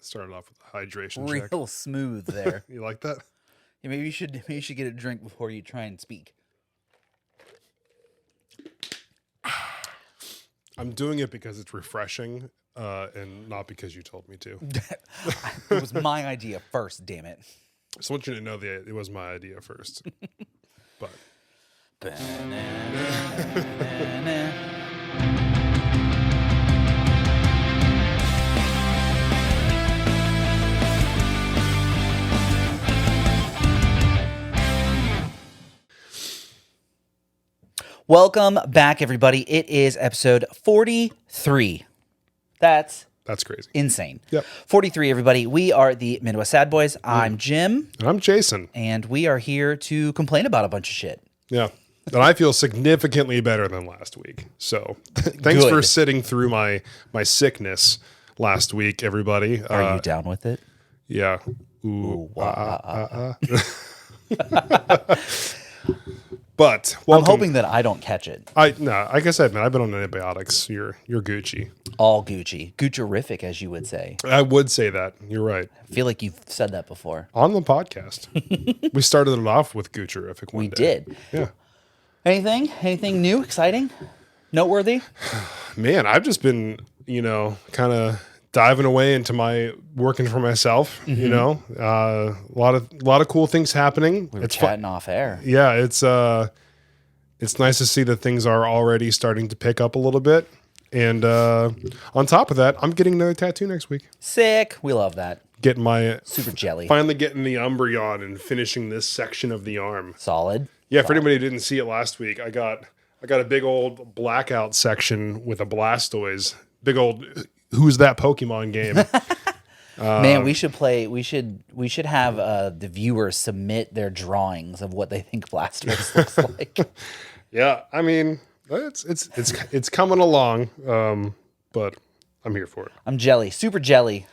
Started off with a hydration check. Real smooth there. You like that? Yeah, maybe you should get a drink before you try and speak. I'm doing it because it's refreshing, and not because you told me to. It was my idea first, damn it. So I want you to know that it was my idea first. But welcome back, everybody. It is episode 43. That's crazy. insane. Yep. 43, everybody. We are the Midwest Sad Boys. I'm Jim. And I'm Jason. And we are here to complain about a bunch of shit. Yeah. And I feel significantly better than last week. So thanks Good. for sitting through my sickness last week, everybody. Are you down with it? Yeah. But I'm hoping that I don't catch it. Like I said, man, I've been on antibiotics. You're Gucci. All Gucci. Gucci-rific, as you would say. I would say that. You're right. I feel like you've said that before. On the podcast. We started it off with Gucci-rific one day. We did. Yeah. Anything new, exciting, noteworthy? Man, I've just been, kind of diving away into my working for myself, a lot of cool things happening. We were chatting off air. Yeah, it's nice to see that things are already starting to pick up a little bit. And on top of that, I'm getting another tattoo next week. Sick. We love that. Getting my super jelly. Finally getting the Umbreon and finishing this section of the arm. Solid. Yeah, for anybody who didn't see it last week, I got a big old blackout section with a Blastoise. Big old Who's That Pokemon game. Man, we should play. We should have the viewers submit their drawings of what they think Blastoise looks like. Yeah, I mean, it's coming along, but I'm here for it. I'm jelly, super jelly.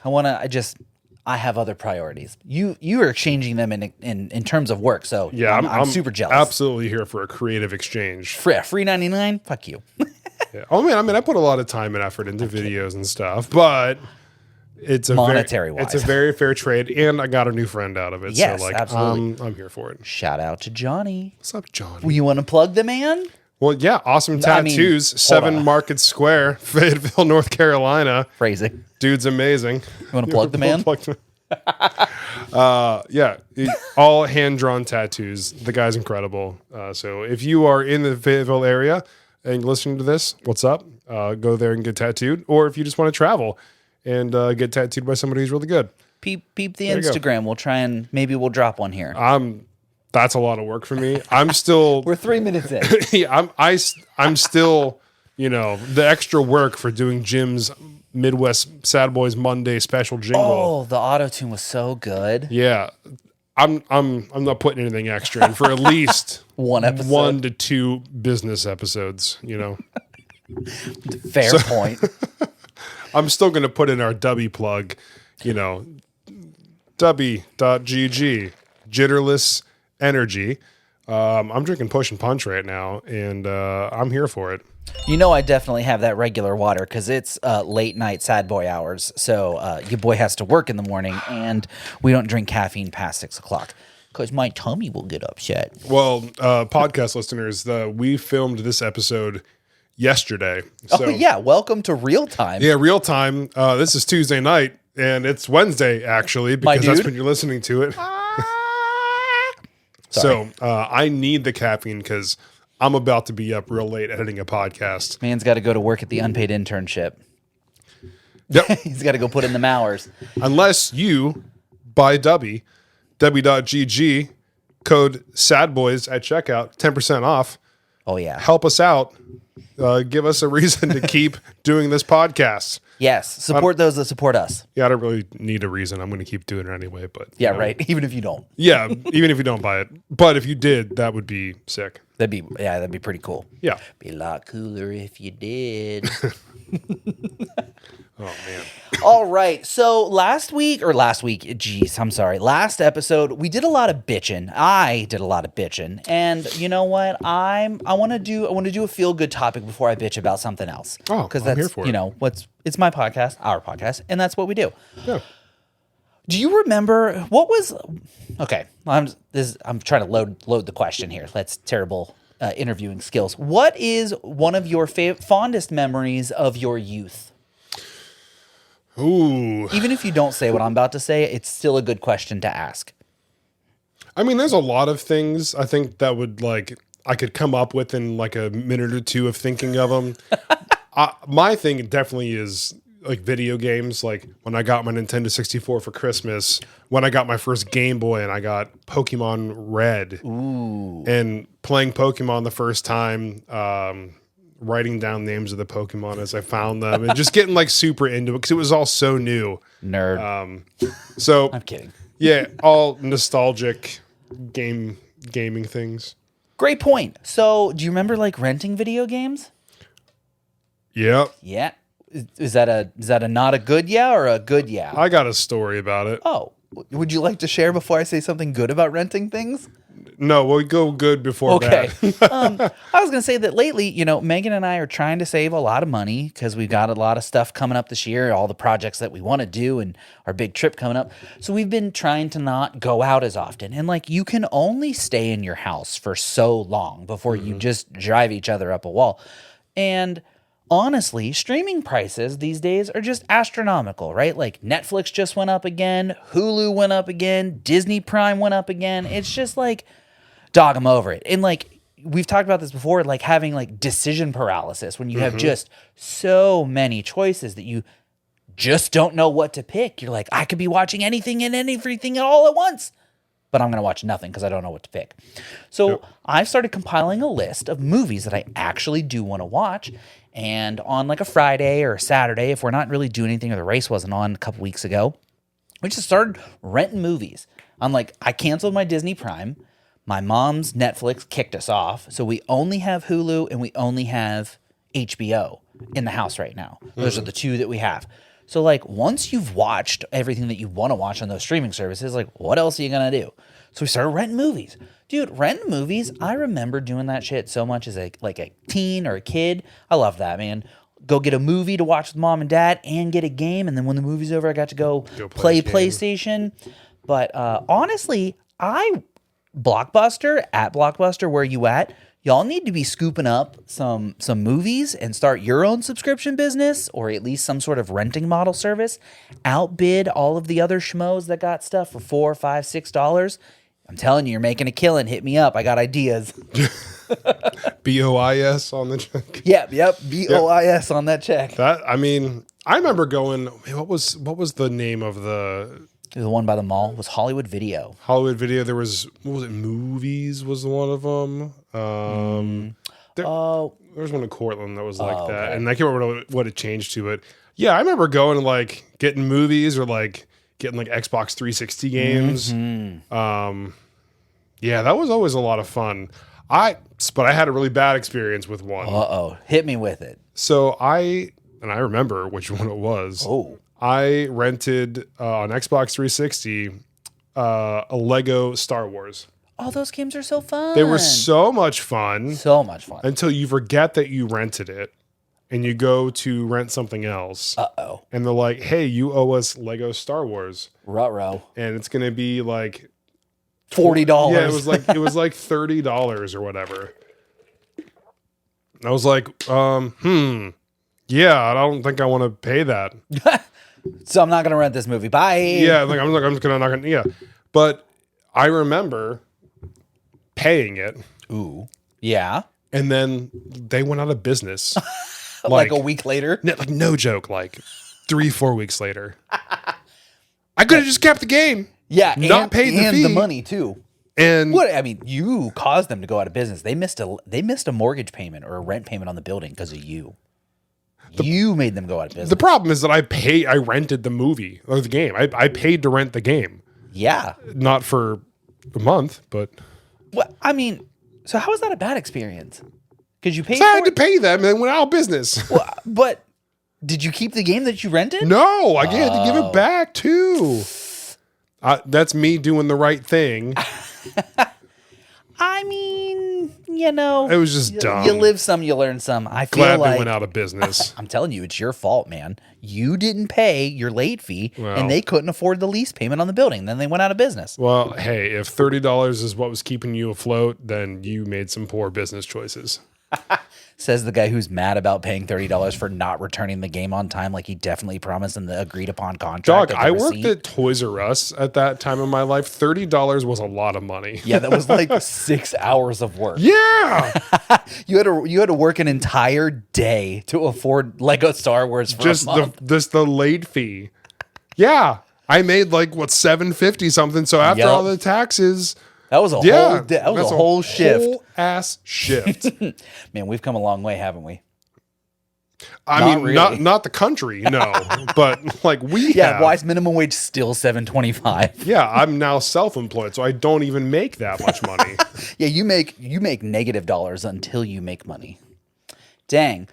I have other priorities. You are exchanging them in terms of work, so yeah, I'm super jealous. Absolutely here for a creative exchange. Free 99. Fuck you. Yeah. Oh man, I mean, I put a lot of time and effort into videos and stuff, but it's a monetary-wise. It's a very fair trade, and I got a new friend out of it. Yes, so absolutely. I'm here for it. Shout out to Johnny. What's up, Johnny? Well, you want to plug the man? Well, yeah, awesome tattoos. 7 Market Square, Fayetteville, North Carolina. Phrasing. Dude's amazing. You want to plug the man? Yeah, all hand-drawn tattoos. The guy's incredible. So if you are in the Fayetteville area and listening to this, what's up? Go there and get tattooed. Or if you just want to travel and get tattooed by somebody who's really good. Peep the Instagram. We'll try and maybe we'll drop one here. That's a lot of work for me. I'm still... We're 3 minutes in. Yeah, I'm still, the extra work for doing Jim's Midwest Sad Boys Monday special jingle. Oh, the auto-tune was so good. Yeah. I'm not putting anything extra in for at least one episode. 1 to 2 business episodes, Fair point. I'm still going to put in our Dubby plug, Dubby.gg, jitterless energy. I'm drinking Push and Punch right now, and I'm here for it. I definitely have that regular water because it's late night sad boy hours. So your boy has to work in the morning, and we don't drink caffeine past 6 o'clock because my tummy will get upset. Well, podcast listeners, we filmed this episode yesterday. So, oh, yeah. Welcome to real time. Yeah, real time. This is Tuesday night, and it's Wednesday, actually, because that's when you're listening to it. So I need the caffeine because I'm about to be up real late editing a podcast. Man's got to go to work at the unpaid internship. Yep. He's got to go put in the hours. Unless you buy Dubby.gg, code SADBOYS at checkout, 10% off. Oh, yeah. Help us out. Give us a reason to keep doing this podcast. Yes. Support those that support us. Yeah, I don't really need a reason. I'm going to keep doing it anyway. But yeah, right. Even if you don't. Yeah, even if you don't buy it. But if you did, that would be sick. That'd be pretty cool. Yeah. Be a lot cooler if you did. Oh, man. All right. So last episode, we did a lot of bitching. I did a lot of bitching. And you know what? I want to do a feel good topic before I bitch about something else. Oh, because I'm that's, here for it. It's my podcast, our podcast, and that's what we do. Yeah. Do you remember what was okay? I'm trying to load the question here. That's terrible interviewing skills. What is one of your fondest memories of your youth? Ooh. Even if you don't say what I'm about to say, it's still a good question to ask. I mean, there's a lot of things I think that would I could come up with in like a minute or two of thinking of them. My thing definitely is like video games. Like when I got my Nintendo 64 for Christmas, when I got my first Game Boy and I got Pokemon Red. Ooh. And playing Pokemon the first time, writing down names of the Pokemon as I found them and just getting like super into it because it was all so new. Nerd. So I'm kidding. Yeah, all nostalgic gaming things. Great point. So do you remember like renting video games? Yep. Yeah. Is that a not a good yeah or a good yeah? I got a story about it. Oh, would you like to share before I say something good about renting things? No, we'll go good before okay. bad. I was going to say that lately, Megan and I are trying to save a lot of money because we've got a lot of stuff coming up this year, all the projects that we want to do and our big trip coming up. So we've been trying to not go out as often. And like, you can only stay in your house for so long before you just drive each other up a wall. And honestly, streaming prices these days are just astronomical, right? Like Netflix just went up again, Hulu went up again, Disney Prime went up again. It's just like, dog, I'm over it. And like, we've talked about this before, like having like decision paralysis when you have just so many choices that you just don't know what to pick. You're like, I could be watching anything and everything all at once, but I'm going to watch nothing because I don't know what to pick. So I've started compiling a list of movies that I actually do want to watch. And on like a Friday or a Saturday, if we're not really doing anything or the race wasn't on a couple weeks ago, we just started renting movies. I canceled my Disney Prime. My mom's Netflix kicked us off. So we only have Hulu and we only have HBO in the house right now. Those are the two that we have. So like once you've watched everything that you want to watch on those streaming services, like what else are you going to do? So we started renting movies. Dude, renting movies, I remember doing that shit so much as a teen or a kid. I love that, man. Go get a movie to watch with mom and dad and get a game. And then when the movie's over, I got to go play PlayStation. But honestly, Blockbuster, where you at? Y'all need to be scooping up some movies and start your own subscription business or at least some sort of renting model service. Outbid all of the other schmoes that got stuff for $4, $5, $6. I'm telling you, you're making a killing. Hit me up. I got ideas. BOIS on the check. Yep. BOIS on that check. I remember going. What was the name of the one by the mall? Was Hollywood Video. Hollywood Video. There was Movies was one of them. There was one in Cortland that was like that, and I can't remember what it changed to. But yeah, I remember going and like getting movies or like getting like Xbox 360 games. Yeah, that was always a lot of fun. But I had a really bad experience with one. Hit me with it. So I remember which one it was. Oh. I rented on Xbox 360 a Lego Star Wars. Oh, those games are so fun. They were so much fun. So much fun. Until you forget that you rented it and you go to rent something else. And they're like, hey, you owe us Lego Star Wars. Ruh-roh. And it's going to be like $40. Yeah, it was like $30 or whatever. And I was like, yeah, I don't think I want to pay that. So I'm not going to rent this movie. Bye. Yeah, I'm just going to yeah. But I remember paying it. Ooh. Yeah. And then they went out of business. like a week later? No joke, like 3-4 weeks later. I could have just kept the game. Yeah, not paid the fee. And the money too. And what? I mean, you caused them to go out of business. They missed a mortgage payment or a rent payment on the building because of you. You made them go out of business. The problem is that I rented the movie or the game. I paid to rent the game. Yeah. Not for a month, but well, I mean, so how was that a bad experience? Because you paid. I had to pay them and they went out of business. Well, but Did you keep the game that you rented? No, I had to give it back too. That's me doing the right thing. I mean, you know, It was just dumb. You live some, you learn some. I feel Glad like they went out of business. I'm telling you, it's your fault, man. You didn't pay your late fee, and they couldn't afford the lease payment on the building. Then they went out of business. Well, hey, if $30 is what was keeping you afloat, then you made some poor business choices. Says the guy who's mad about paying $30 for not returning the game on time, like he definitely promised in the agreed upon contract. Dog, I worked at Toys R Us at that time in my life. $30 was a lot of money. Yeah, that was like 6 hours of work. Yeah. You had to work an entire day to afford Lego Star Wars for a month. Just the late fee. Yeah. I made like $750 something. So after all the taxes, that was a whole day. That was a whole shift. Whole ass shift. Man, we've come a long way, haven't we? I mean, not the country, no, but like we have. Why is minimum wage still $7.25? Yeah, I'm now self-employed, so I don't even make that much money. Yeah, you make negative dollars until you make money. Dang.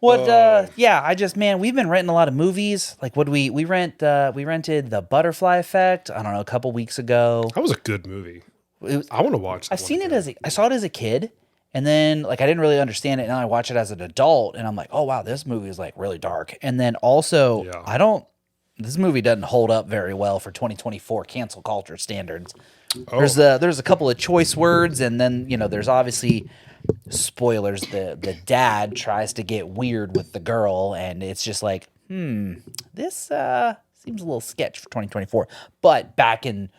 We've been renting a lot of movies. Like we rented The Butterfly Effect, I don't know, a couple weeks ago. That was a good movie. I want to watch that. I saw it as a kid, and then like I didn't really understand it, and I watch it as an adult, and I'm like, oh wow, this movie is like really dark. And then also this movie doesn't hold up very well for 2024 cancel culture standards. Oh. There's a couple of choice words, and then there's obviously spoilers. The dad tries to get weird with the girl, and it's just like, this seems a little sketch for 2024. But back in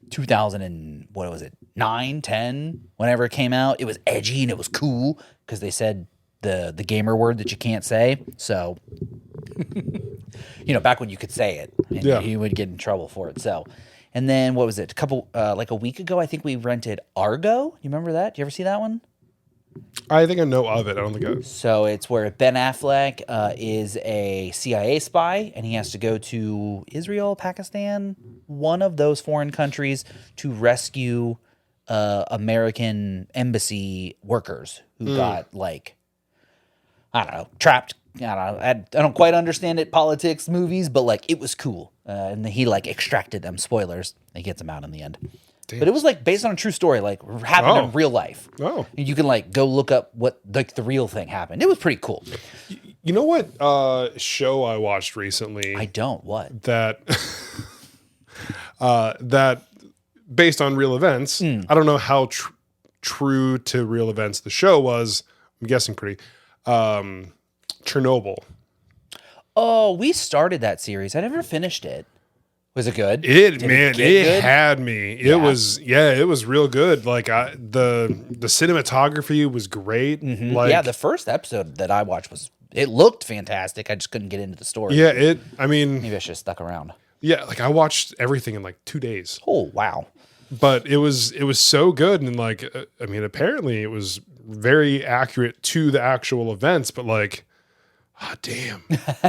2000 and what was it, 9, 10, whenever it came out, it was edgy and it was cool because they said the gamer word that you can't say. So, back when you could say it, and you would get in trouble for it. So, and then what was it? A week ago, I think we rented Argo. You remember that? Do you ever see that one? I think I know of it. I don't think I... So it's where Ben Affleck is a CIA spy, and he has to go to Israel, Pakistan, one of those foreign countries, to rescue American embassy workers who got trapped. I don't quite understand it, politics, movies, but it was cool. And he extracted them. Spoilers. He gets them out in the end. Damn. But it was based on a true story, happened in real life. Oh, and you can go look up what the real thing happened. It was pretty cool. You know what show I watched recently? I don't. What? That based on real events. I don't know how true to real events the show was. I'm guessing pretty. Chernobyl. Oh, we started that series. I never finished it. Was it good? It had me. It was real good. The cinematography was great. Mm-hmm. The first episode that I watched it looked fantastic. I just couldn't get into the story. Yeah, maybe I should have stuck around. Yeah, I watched everything in 2 days. Oh, wow. But it was so good, and apparently it was very accurate to the actual events, but damn.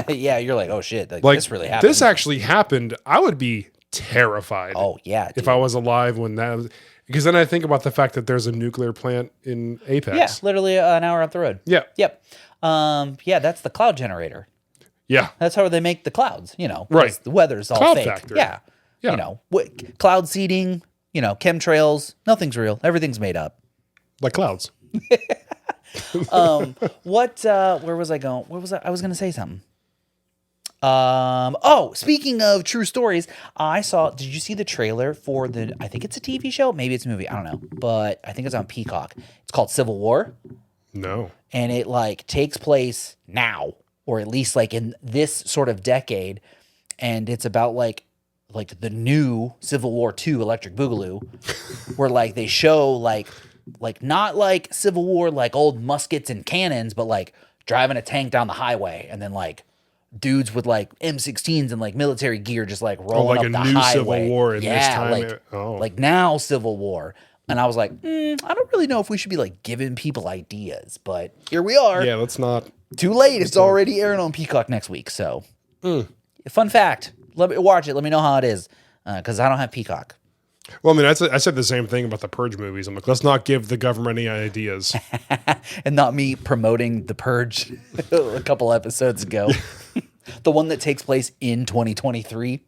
Yeah, you're oh shit, this really happened. This actually happened. I would be terrified. Oh yeah, dude. If I was alive when that was, because then I think about the fact that there's a nuclear plant in Apex. Yeah, literally an hour up the road. Yeah. Yep. That's the cloud generator. Yeah. That's how they make the clouds, Right. The weather's all cloud fake. Factory. Yeah. Cloud seeding, chemtrails, nothing's real. Everything's made up. Like clouds. Where was I going? I was going to say something. Speaking of true stories, did you see the trailer for I think it's a TV show, maybe it's a movie, I don't know, but I think it's on Peacock. It's called Civil War. No. And it takes place now, or at least in this sort of decade, and it's about the new Civil War II Electric Boogaloo, where they show not Civil War old muskets and cannons, but driving a tank down the highway, and then dudes with M16s and military gear just rolling up the highway. Civil War in this time. Now Civil War. And I was I don't really know if we should be giving people ideas, but here we are. Yeah, let's not. Too late. It's already airing on Peacock next week. So, fun fact. Let me watch it. Let me know how it is, because I don't have Peacock. Well, I mean, I said the same thing about the Purge movies. I'm like, let's not give the government any ideas. And not me promoting the Purge a couple episodes ago. The one that takes place in 2023.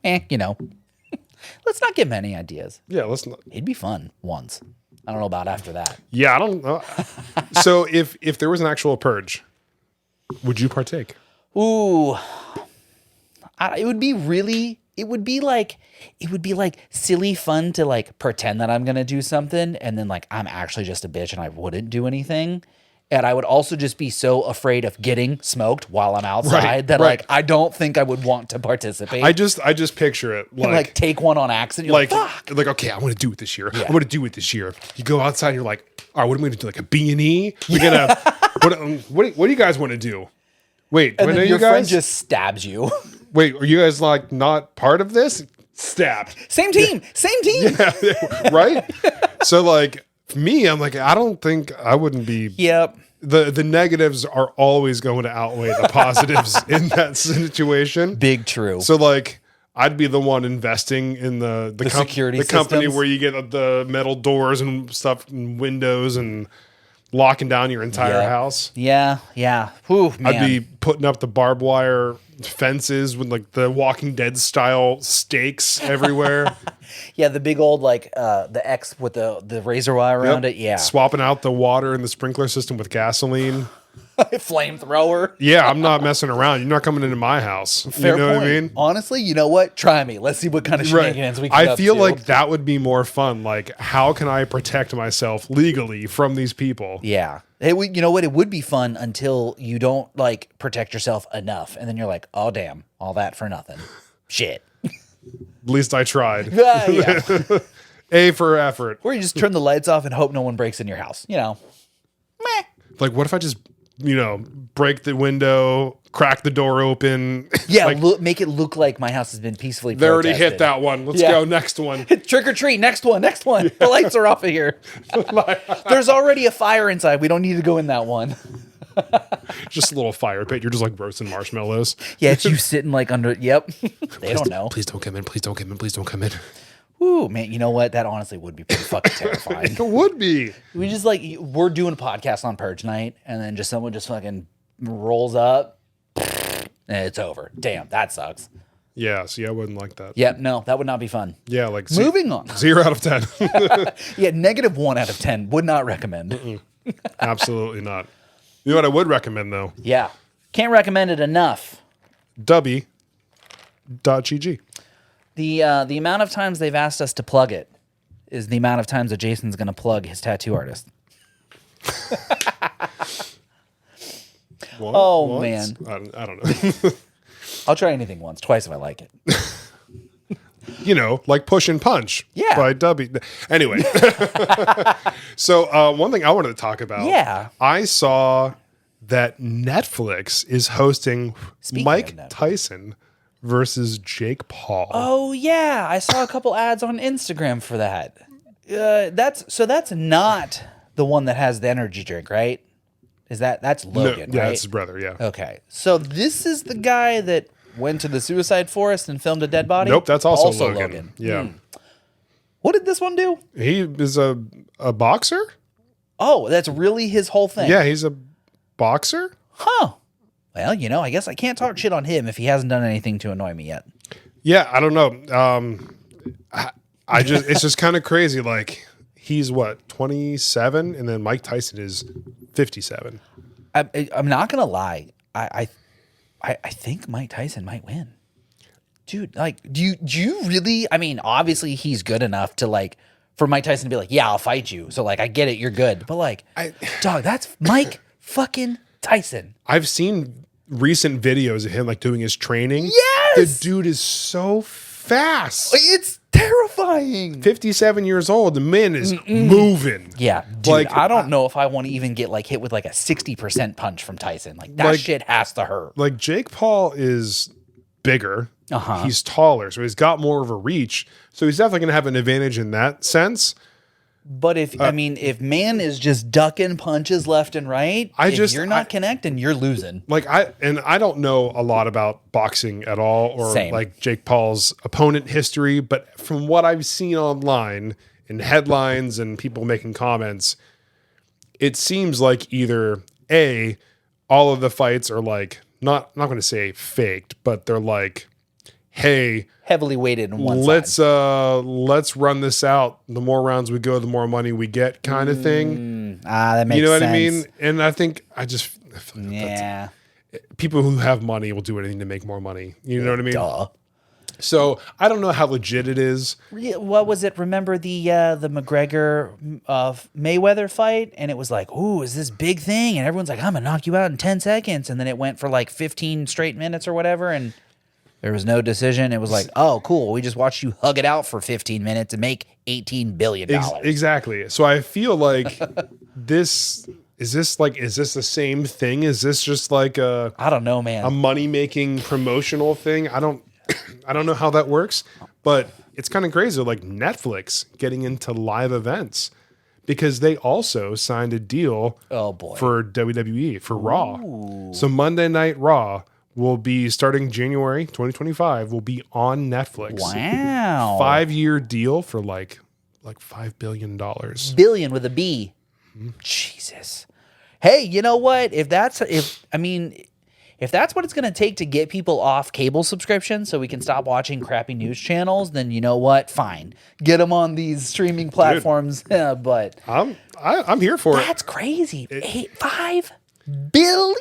Let's not give him any ideas. Yeah, let's not. It'd be fun once. I don't know about after that. Yeah, I don't know. So if there was an actual Purge, would you partake? Ooh, it would be like silly fun to like pretend that I'm going to do something. And then like, I'm actually just a bitch and I wouldn't do anything. And I would also just be so afraid of getting smoked while I'm outside that like, I don't think I would want to participate. I just picture it like take one on accident. You're like, fuck. Like, okay, I want to do it this year. I want to do it this year. You go outside and you're like, all right, what am I going to do? Like a B&E? We're going to, what do you guys want to do? Wait, And when then are your you guys? friend just stabs you. Wait, are you guys like not part of this? Stabbed. Same team. Right? So like me, I'm like, I don't think I wouldn't be. Yep. The negatives are always going to outweigh the positives in that situation. Big true. So like I'd be the one investing in the security company systems. where you get the metal doors and stuff and windows and locking down your entire house. Yeah. Whew, man. I'd be putting up the barbed wire fences with like the Walking Dead style stakes everywhere. Yeah, the big old like the X with the razor wire around it. Yeah. Swapping out the water in the sprinkler system with gasoline. Flamethrower. Yeah, I'm not messing around. You're not coming into my house. Fair you know point. what I mean? Honestly, you know what? Try me. Let's see what kind of shenanigans we can I feel like that would be more fun. Like, how can I protect myself legally from these people? Yeah. You know what? It would be fun until you don't like protect yourself enough. And then you're like, oh, damn, all that for nothing. Shit. At least I tried. Yeah. A for effort. Or you just turn the lights off and hope no one breaks in your house. Meh. Like, what if I just, break the window, crack the door open? Yeah, like, make it look like my house has been peacefully they already protested. hit that one. Let's go next one. Trick or treat. Next one. The lights are off of here. There's already a fire inside. We don't need to go in that one. Just a little fire pit. You're just like roasting marshmallows. Yeah, it's you sitting like under. Yep. They don't know. Please don't come in. Please don't come in. Please don't come in. Ooh, man, you know what? That honestly would be pretty fucking terrifying. It would be. We just like, we're doing a podcast on Purge night, and then just someone just fucking rolls up, and it's over. Damn, that sucks. Yeah, see, I wouldn't like that. Yep, no, that would not be fun. Yeah, like Moving on. 0 out of 10. Yeah, -1 out of 10. Would not recommend. Absolutely not. You know what I would recommend though? Yeah. Can't recommend it enough. Dubby.gg. The amount of times they've asked us to plug it is the amount of times that Jason's going to plug his tattoo artist. Once? Man. I don't know. I'll try anything once, twice if I like it. Like Push and Punch by Dubby. Anyway. So one thing I wanted to talk about. Yeah. I saw that Netflix is hosting Speaking Mike of Netflix. Tyson versus Jake Paul. Oh yeah, I saw a couple ads on Instagram for that. That's not the one that has the energy drink, right? That's Logan, yeah, right? that's his brother, yeah. Okay. So this is the guy that went to the suicide forest and filmed a dead body? Nope, that's also Logan. Yeah. What did this one do? He is a boxer? Oh, that's really his whole thing. Yeah, he's a boxer? Huh. Well, I guess I can't talk shit on him if he hasn't done anything to annoy me yet. Yeah, I don't know. I just it's just kind of crazy. Like he's what, 27, and then Mike Tyson is 57. I'm not gonna lie. I think Mike Tyson might win. Dude, like, do you really? I mean, obviously he's good enough to like for Mike Tyson to be like, yeah, I'll fight you. So like, I get it, you're good, but like, dog, that's Mike fucking Tyson. I've seen recent videos of him like doing his training. Yes, the dude is so fast. It's terrifying. 57 years old, the man is moving. Yeah, dude, like I don't know if I want to even get like hit with like a 60% punch from Tyson. Like that shit has to hurt. Like Jake Paul is bigger. Uh-huh. He's taller, so he's got more of a reach. So he's definitely going to have an advantage in that sense. But if man is just ducking punches left and right, if you're not connecting, you're losing. Like I don't know a lot about boxing at all, or Same. like Jake Paul's opponent history, but from what I've seen online in headlines and people making comments, it seems like either A, all of the fights are like not going to say faked, but they're like, hey, Heavily weighted in one side. Let's run this out. The more rounds we go, the more money we get, kind of thing. That makes sense. You know what I mean? And I think I feel like Yeah. people who have money will do anything to make more money. You know what I mean? Duh. So I don't know how legit it is. What was it? Remember the McGregor Mayweather fight? And it was like, ooh, is this big thing? And everyone's like, I'm gonna knock you out in 10 seconds. And then it went for like 15 straight minutes or whatever, and there was no decision. It was like, oh, cool. We just watched you hug it out for 15 minutes and make $18 billion. Exactly. So I feel like is this the same thing? Is this just like I don't know, man. a money-making promotional thing? I don't know how that works, but it's kind of crazy. Like Netflix getting into live events because they also signed a deal for WWE, for Raw. So Monday Night Raw will be starting January 2025, will be on Netflix. Wow. 5-year deal for like $5 billion. Billion with a B. Jesus. Hey, you know what? If that's what it's going to take to get people off cable subscriptions so we can stop watching crappy news channels, then you know what? Fine. Get them on these streaming platforms. But I'm here for it. that's crazy. $5 billion?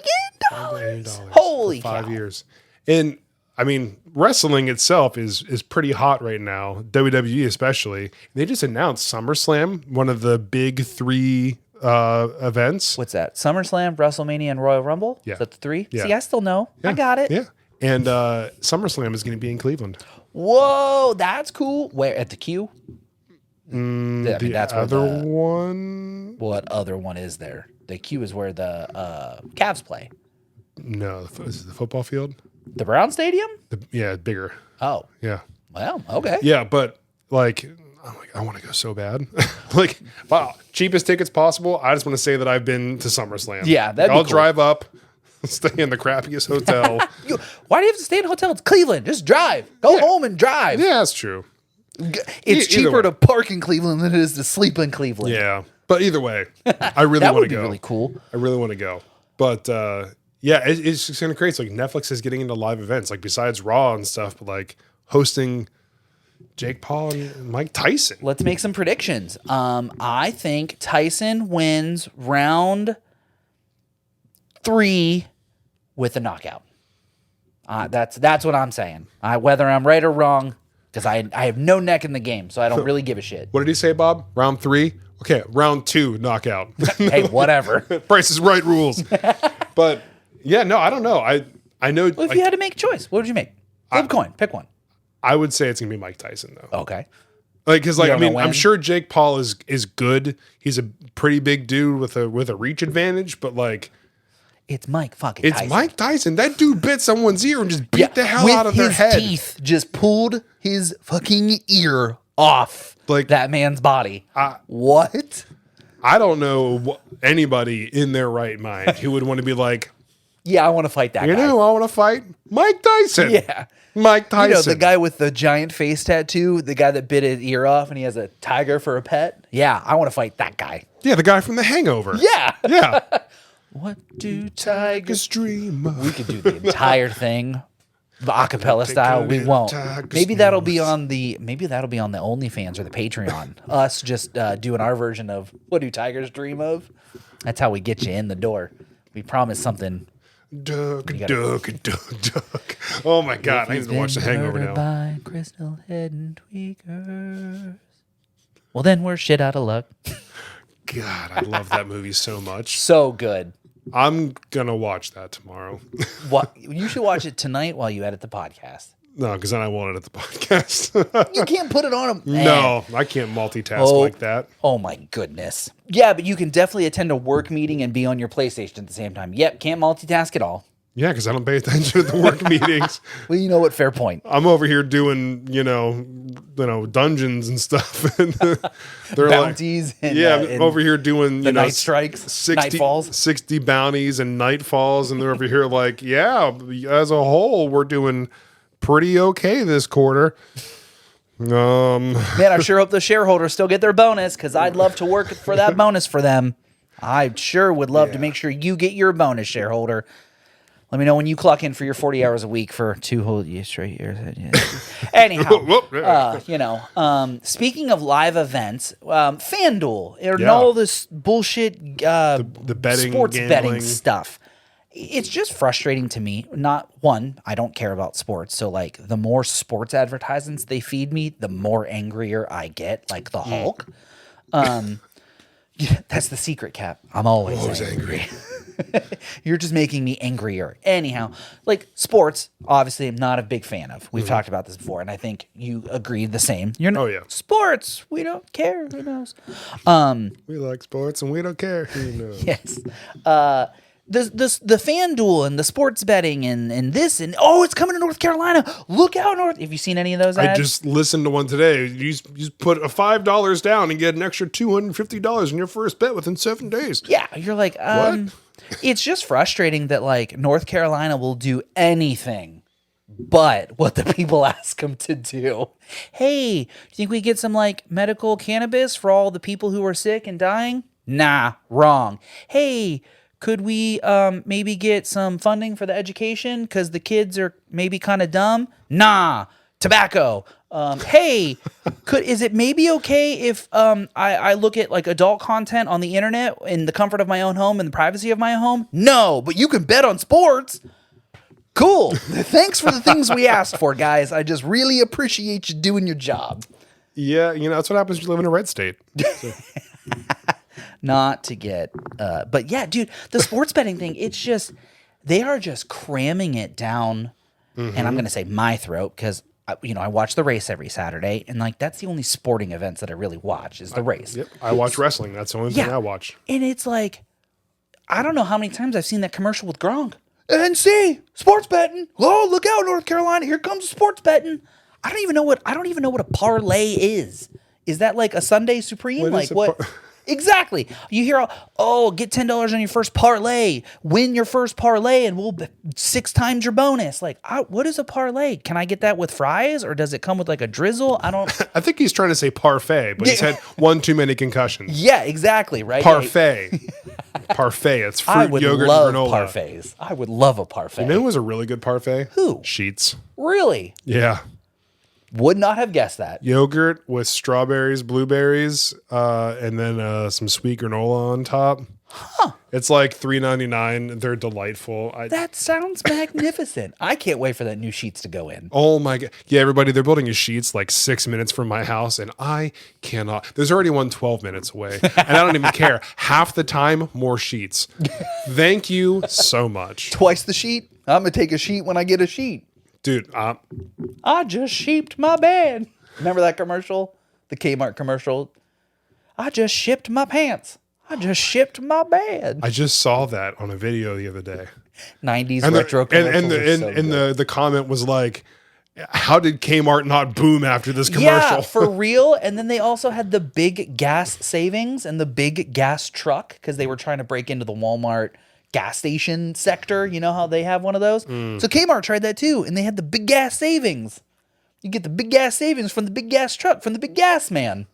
Holy for 5 cow. years. And I mean, wrestling itself is pretty hot right now. WWE especially. They just announced SummerSlam, one of the big 3 events. What's that? SummerSlam, WrestleMania, and Royal Rumble? Yeah. Is that the 3? Yeah. See, I still know. I got it. Yeah. And SummerSlam is going to be in Cleveland. Whoa, that's cool. Where? At the Q? The other one? What other one is there? The Q is where the Cavs play. No, is it the football field? The Brown Stadium? Yeah, bigger. Oh, Yeah. well, okay. Yeah, but like, I want to go so bad. Like, wow, cheapest tickets possible. I just want to say that I've been to SummerSlam. Yeah, that'd be I'll cool. drive up, stay in the crappiest hotel. Why do you have to stay in a hotel? It's Cleveland. Just drive. Go home and drive. Yeah, that's true. It's Either cheaper way. to park in Cleveland than it is to sleep in Cleveland. Yeah, but either way, I really That want would to be go. really cool. I really want to go. But yeah, it's just kind of crazy. Like Netflix is getting into live events, like besides Raw and stuff, but like hosting Jake Paul and Mike Tyson. Let's make some predictions. I think Tyson wins round 3 with a knockout. That's what I'm saying. Whether I'm right or wrong, because I have no neck in the game, so I don't really give a shit. What did he say, Bob? Round 3? Okay, round 2 knockout. Hey, whatever. Price is Right rules. But yeah, no, I don't know. I know. Well, if you had to make a choice, what would you make? Flip a coin. Pick one. I would say it's gonna be Mike Tyson though. Okay. Like, because like You I don't know mean, I'm when? sure Jake Paul is good. He's a pretty big dude with a reach advantage, but like It's Mike fucking it's Tyson. Mike Tyson. That dude bit someone's ear and just beat the hell with out of their his head. teeth, just pulled his fucking ear off Like- that man's body. What? I don't know anybody in their right mind who would want to be like, Yeah, I want to fight that you guy. know, I want to fight Mike Tyson. Yeah. Mike Tyson. You know, the guy with the giant face tattoo, the guy that bit his ear off and he has a tiger for a pet. Yeah, I want to fight that guy. Yeah, the guy from The Hangover. Yeah. Yeah. What do tigers? Dream of. We could do the entire thing, the acapella style. We little won't. tiger's Maybe that'll be on the OnlyFans or the Patreon. Us just doing our version of What Do Tigers Dream Of? That's how we get you in the door. We promise something. Duck. Oh my God, I need to watch The Hangover now. By crystal head and tweakers. Well, then we're shit out of luck. God, I love that movie so much. So good. I'm gonna watch that tomorrow. What you should watch it tonight while you edit the podcast. No, because then I want it at the podcast. You can't put it on a No, I can't multitask like that. Oh my goodness. Yeah, but you can definitely attend a work meeting and be on your PlayStation at the same time. Yep, can't multitask at all. Yeah, because I don't pay attention to the work meetings. Well, you know what? Fair point. I'm over here doing, dungeons and stuff. And they're Bounties. like, And, I'm over here doing, the night strikes, nightfalls, 60 bounties and nightfalls. And they're over here like, yeah, as a whole, we're doing pretty okay this quarter. Man, I sure hope the shareholders still get their bonus because I'd love to work for that bonus for them. I sure would love to make sure you get your bonus, shareholder. Let me know when you clock in for your 40 hours a week for 2 whole straight years. Anyhow, speaking of live events, FanDuel and all this bullshit the betting, sports gambling. betting stuff. It's just frustrating to me. Not one, I don't care about sports. So like the more sports advertisements they feed me, the more angrier I get, like the Hulk. That's the secret, Cap. I'm always angry. You're just making me angrier. Anyhow, like sports, obviously, I'm not a big fan of. We've talked about this before, and I think you agreed the same. Sports, we don't care. Who knows? We like sports, and we don't care. Who knows? Yes. The FanDuel and the sports betting and this and it's coming to North Carolina. Look out, North. Have you seen any of those ads? I just listened to one today. You just put a $5 down and get an extra $250 in your first bet within 7 days. Yeah, you're like, what? It's just frustrating that like North Carolina will do anything but what the people ask them to do. Hey, do you think we get some like medical cannabis for all the people who are sick and dying? Nah, wrong. Hey, could we maybe get some funding for the education because the kids are maybe kind of dumb? Nah, tobacco. Hey, is it maybe okay if I look at like adult content on the internet in the comfort of my own home and the privacy of my home? No, but you can bet on sports. Cool. Thanks for the things we asked for, guys. I just really appreciate you doing your job. Yeah, that's what happens when you live in a red state. So. Not to get, but yeah, dude, the sports betting thing, it's just, they are just cramming it down. And I'm going to say my throat because, I watch the race every Saturday. And like, that's the only sporting events that I really watch is the race. Yep. I watch wrestling. That's the only thing I watch. And it's like, I don't know how many times I've seen that commercial with Gronk. NC, sports betting. Oh, look out, North Carolina. Here comes sports betting. I don't even know what a parlay is. Is that like a Sunday Supreme? What? Exactly. You hear, get $10 on your first parlay. Win your first parlay, and we'll 6 times your bonus. Like, what is a parlay? Can I get that with fries, or does it come with like a drizzle? I don't. I think he's trying to say parfait, but he's had one too many concussions. Yeah, exactly. Right. Parfait. Parfait. It's fruit, yogurt, and granola. Parfaits. I would love a parfait. You know who was a really good parfait? Who? Sheets. Really? Yeah. Would not have guessed that. Yogurt with strawberries, blueberries, and then some sweet granola on top. Huh. It's like $3.99. They're delightful. That sounds magnificent. I can't wait for that new Sheets to go in. Oh my God. Yeah, everybody, they're building a Sheets like 6 minutes from my house, and I cannot. There's already one 12 minutes away, and I don't even care. Half the time, more sheets. Thank you so much. Twice the sheet? I'm going to take a sheet when I get a sheet. Dude, I just sheeped my bed. Remember that commercial? The Kmart commercial? I just shipped my pants. I just shipped my bed. I just saw that on a video the other day. 90s retro commercials. And the comment was like, how did Kmart not boom after this commercial? Yeah, for real. And then they also had the big gas savings and the big gas truck because they were trying to break into the Walmart gas station sector. You know how they have one of those? So Kmart tried that too, and they had the big gas savings. You get the big gas savings from the big gas truck, from the big gas man.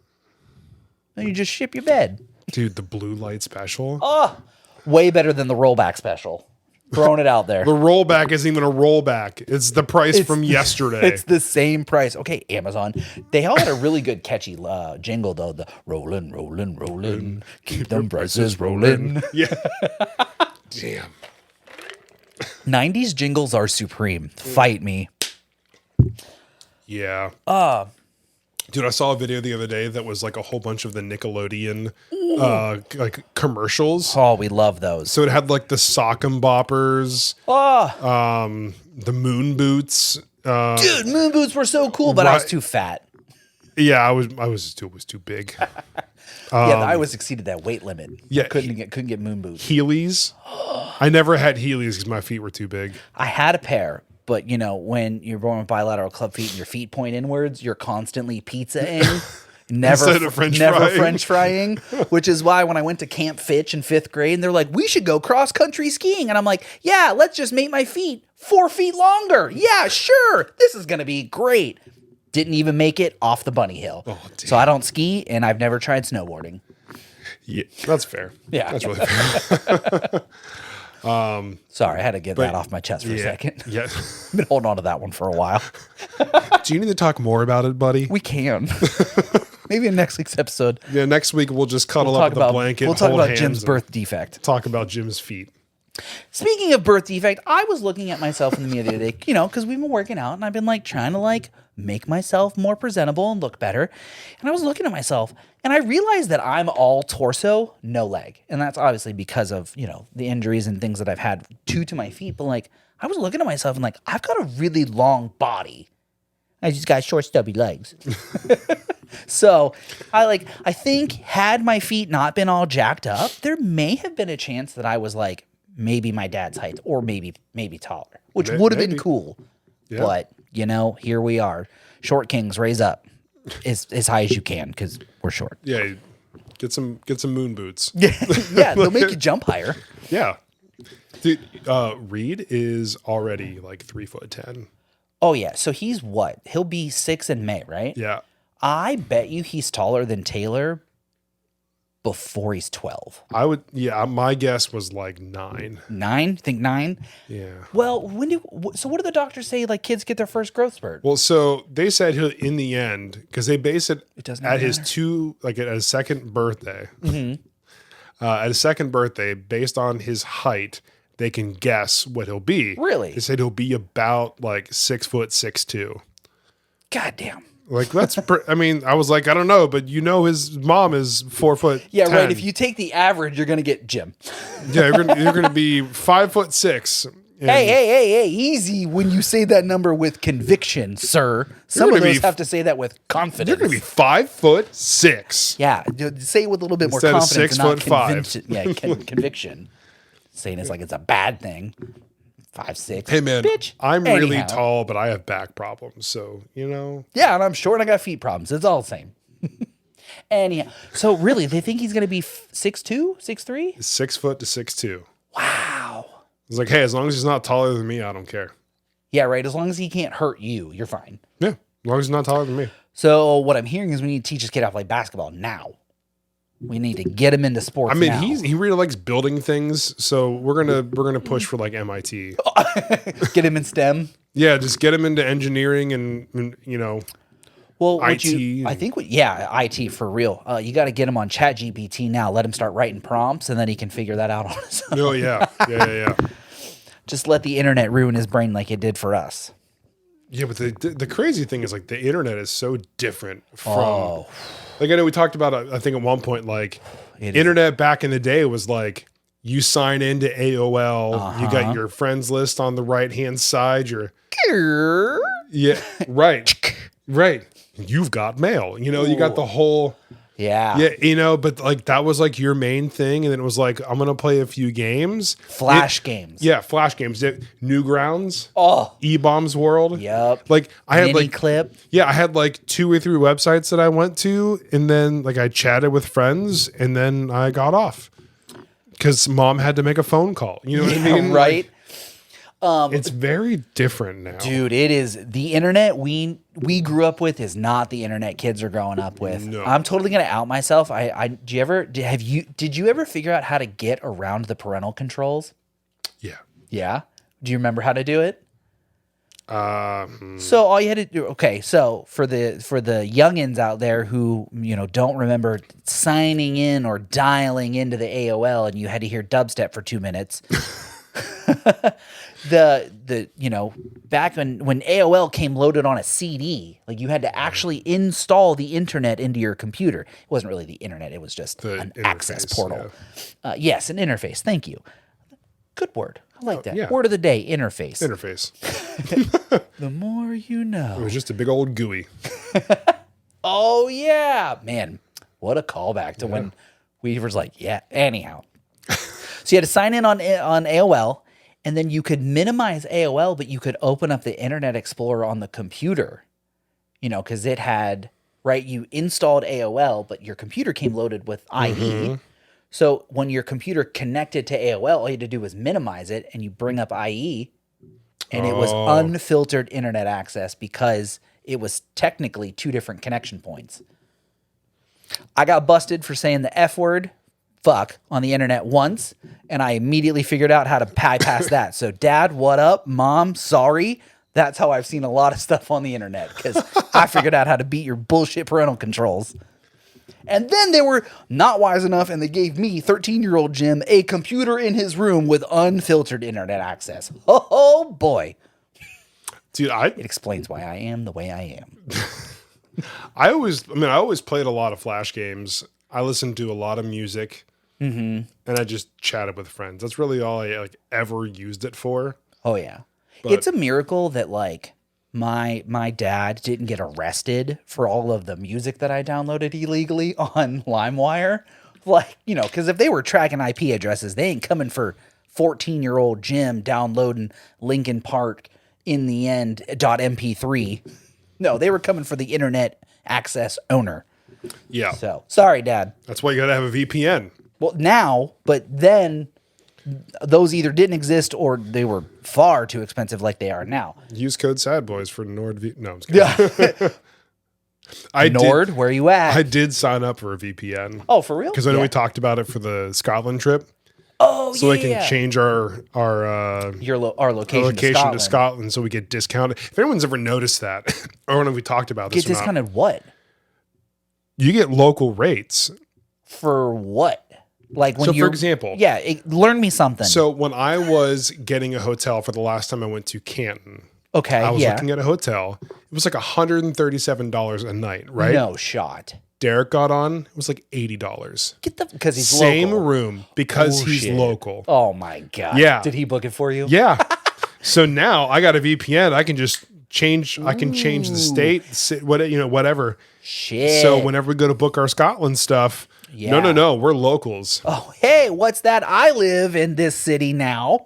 Then you just ship your bed. Dude, the blue light special. Oh, way better than the rollback special. Throwing it out there. The rollback isn't even a rollback. It's the price from yesterday. It's the same price. Okay, Amazon. They all had a really good catchy jingle though. The rollin', rollin', rollin'. Keep them prices rollin'. Yeah. Damn. 90s jingles are supreme. Fight me. Yeah. Dude, I saw a video the other day that was like a whole bunch of the Nickelodeon like commercials. Oh, we love those. So it had like the sock and boppers, the moon boots. Dude, moon boots were so cool, but I was too fat. Yeah, I was too big. I always exceeded that weight limit. Yeah, couldn't get moon boots. Heelys. I never had Heelys because my feet were too big. I had a pair, but when you're born with bilateral club feet and your feet point inwards, you're constantly pizzaing. Never French frying, which is why when I went to Camp Fitch in 5th grade, and they're like, we should go cross country skiing. And I'm like, yeah, let's just make my feet 4 feet longer. Yeah, sure. This is going to be great. Didn't even make it off the bunny hill. Oh, so I don't ski, and I've never tried snowboarding. Yeah, that's fair. Yeah. That's really fair. Sorry, I had to get that off my chest for a second. Yeah. I've been holding on to that one for a while. Do you need to talk more about it, buddy? We can. Maybe in next week's episode. Yeah, next week we'll just cuddle up with a blanket. We'll talk about Jim's birth defect. Talk about Jim's feet. Speaking of birth defect, I was looking at myself in the mirror the other day, because we've been working out, and I've been trying to make myself more presentable and look better. And I was looking at myself, and I realized that I'm all torso, no leg. And that's obviously because of, the injuries and things that I've had to my feet. But I was looking at myself and I've got a really long body. I just got short, stubby legs. So I think had my feet not been all jacked up, there may have been a chance that I was maybe my dad's height or maybe taller, which would have been cool. Yeah. But, here we are. Short kings, raise up as high as you can because we're short. Yeah. Get some moon boots. Yeah, they'll make you jump higher. Yeah. Dude, Reed is already 3'10". Oh, yeah. So he's what? He'll be 6 in May, right? Yeah. I bet you he's taller than Taylor before he's 12. My guess was 9. 9? Think 9? Yeah. Well, so what do the doctors say kids get their first growth spurt? Well, so they said in the end, because they base it at his at his second birthday. Mm-hmm. At his second birthday, based on his height, they can guess what he'll be. Really? They said he'll be about 6'6'2". God damn. That's. I was I don't know, but his mom is 4 foot. Yeah, 10. right. If you take the average, you're gonna get Jim. Yeah, you're gonna be 5'6". Hey, easy when you say that number with conviction, sir. Some of those have to say that with confidence. You're gonna be 5'6". Yeah, say it with a little bit instead more confidence. Of 6'5". Yeah, conviction. Saying it's it's a bad thing. 5'6". Hey man, bitch. I'm really tall, but I have back problems. So Yeah, and I'm short. and I got feet problems. It's all the same. Anyhow, so really, they think he's going to be 6'2", 6'3"? 6 foot to 6'2". Wow. It's hey, as long as he's not taller than me, I don't care. Yeah, right. As long as he can't hurt you, you're fine. Yeah, as long as he's not taller than me. So what I'm hearing is we need to teach this kid how to play basketball now. We need to get him into sports. Now. He really likes building things, so we're gonna push for MIT. Get him in STEM. Yeah, just get him into engineering and Well, IT. IT for real. You got to get him on ChatGPT now. Let him start writing prompts, and then he can figure that out on his own. Oh yeah. Just let the internet ruin his brain like it did for us. Yeah, but the crazy thing is the internet is so different from. I know we talked about, I think at one point, internet back in the day was you sign into AOL, you got your friends list on the right-hand side, yeah, right. You've got mail, you got the whole, but that was your main thing. And then it was I'm going to play a few games. Flash games. Yeah, Flash games. Newgrounds. Oh. E-Bombs World. Yep. I had Miniclip. Yeah, I had 2 or 3 websites that I went to, and then I chatted with friends, and then I got off because mom had to make a phone call. You know what I mean? Right. It's very different now, dude. It is. The internet we grew up with is not the internet kids are growing up with. No. I'm totally gonna out myself. Did you ever figure out how to get around the parental controls? Yeah. Yeah. Do you remember how to do it? So all you had to do. Okay. So for the youngins out there who don't remember signing in or dialing into the AOL, and you had to hear dubstep for 2 minutes. Back when AOL came loaded on a CD, you had to actually install the internet into your computer. It wasn't really the internet; it was just an access portal. Yeah. Yes, an interface. Thank you. Good word. I like that. Yeah. Word of the day: interface. Interface. The more you know. It was just a big old GUI. Oh yeah, man. What a callback to when Weaver's like, yeah. Anyhow, so you had to sign in on AOL, and then you could minimize AOL, but you could open up the Internet Explorer on the computer. You know, because it had you installed AOL, but your computer came loaded with IE. So when your computer connected to AOL, all you had to do was minimize it, and you bring up IE, and it was unfiltered internet access because it was technically 2 different connection points. I got busted for saying the F word, fuck, on the internet once, and I immediately figured out how to bypass that. So, Dad, what up? Mom, sorry. That's how I've seen a lot of stuff on the internet, because I figured out how to beat your bullshit parental controls. And then they were not wise enough, and they gave me, 13-year-old Jim, a computer in his room with unfiltered internet access. Oh, boy. Dude, it explains why I am the way I am. I always played a lot of Flash games. I listened to a lot of music, and I just chatted with friends. That's really all I ever used it for. Oh yeah, it's a miracle that my dad didn't get arrested for all of the music that I downloaded illegally on LimeWire. Because if they were tracking IP addresses, they ain't coming for 14-year-old Jim downloading Linkin Park in the end .mp3. No, they were coming for the internet access owner. Yeah. So, sorry, Dad. That's why you got to have a VPN. Well, now, but then those either didn't exist or they were far too expensive like they are now. Use code SADBOYS for NordVPN. No, I'm just kidding. Yeah. Nord, where you at? I did sign up for a VPN. Oh, for real? Because I know we talked about it for the Scotland trip. Oh, so we can change our location to Scotland, so we get discounted. If anyone's ever noticed that, I don't know if we talked about this. Get discounted what? You get local rates for what? Like when for example, learn me something. So when I was getting a hotel for the last time I went to Canton, I was looking at a hotel. It was like $137 a night, right? No shot. Derek got on. It was like $80. Because he's same local. room because he's local. Oh my god! Yeah. Did he book it for you? Yeah. So now I got a VPN. I can just change. I can change the state, whatever. Shit. So whenever we go to book our Scotland stuff, no, we're locals. Oh, hey, what's that? I live in this city now.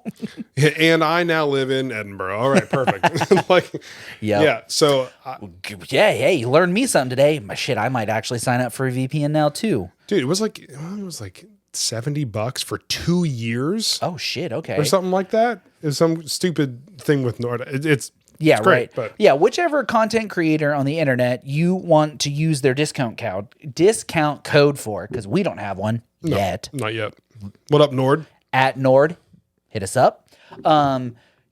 And I now live in Edinburgh. All right, perfect. Yeah. So, hey, you learned me something today. I might actually sign up for a VPN now too. Dude, it was like $70 for 2 years. Oh shit, okay. Or something like that. It's some stupid thing with Nord. It's great, right. But whichever content creator on the internet you want to use their discount code for, because we don't have one yet. Not yet. What up, Nord? At Nord, hit us up.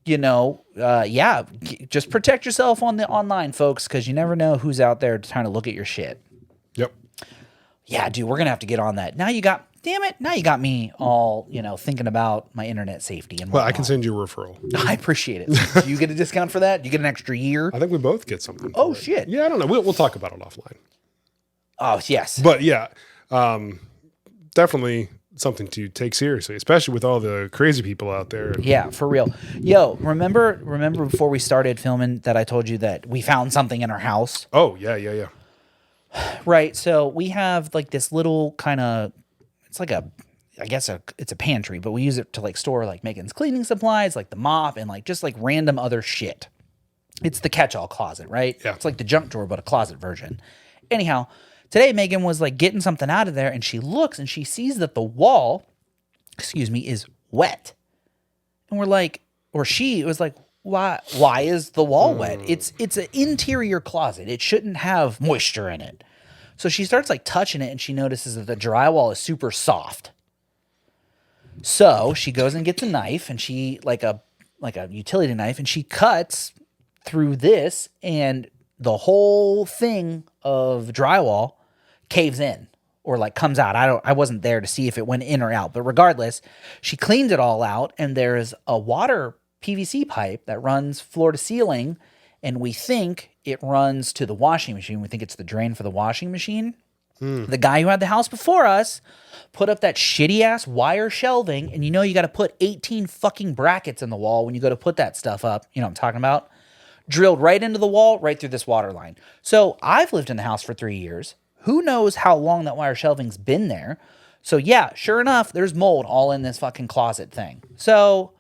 Just protect yourself on the online, folks, because you never know who's out there trying to look at your shit. Yep. Yeah, dude, we're gonna have to get on that. Now you got me all, thinking about my internet safety and whatnot. Well, I can send you a referral. I appreciate it. Do you get a discount for that? Do you get an extra year? I think we both get something. Oh, shit. Yeah, I don't know. We'll talk about it offline. Oh, yes. But yeah, definitely something to take seriously, especially with all the crazy people out there. Yeah, for real. Yo, remember before we started filming that I told you that we found something in our house? Oh, yeah. Right. So we have like this little kind of, it's like it's a pantry, but we use it to store like Megan's cleaning supplies, like the mop and just random other shit. It's the catch-all closet, right? Yeah. It's like the junk drawer, but a closet version. Anyhow, today Megan was getting something out of there, and she looks and she sees that the wall, is wet. And we're like, or she was like, why is the wall wet? It's an interior closet. It shouldn't have moisture in it. So she starts touching it, and she notices that the drywall is super soft. So she goes and gets a knife, and she like a utility knife, and she cuts through this, and the whole thing of drywall caves in or comes out. I wasn't there to see if it went in or out, but regardless, she cleaned it all out, and there is a water PVC pipe that runs floor to ceiling, and we think it runs to the washing machine. We think it's the drain for the washing machine. The guy who had the house before us put up that shitty ass wire shelving, and you got to put 18 fucking brackets in the wall when you go to put that stuff up. You know what I'm talking about? Drilled right into the wall, right through this water line. So I've lived in the house for 3 years. who knows how long that wire shelving's been there. So yeah, sure enough, there's mold all in this fucking closet thing. So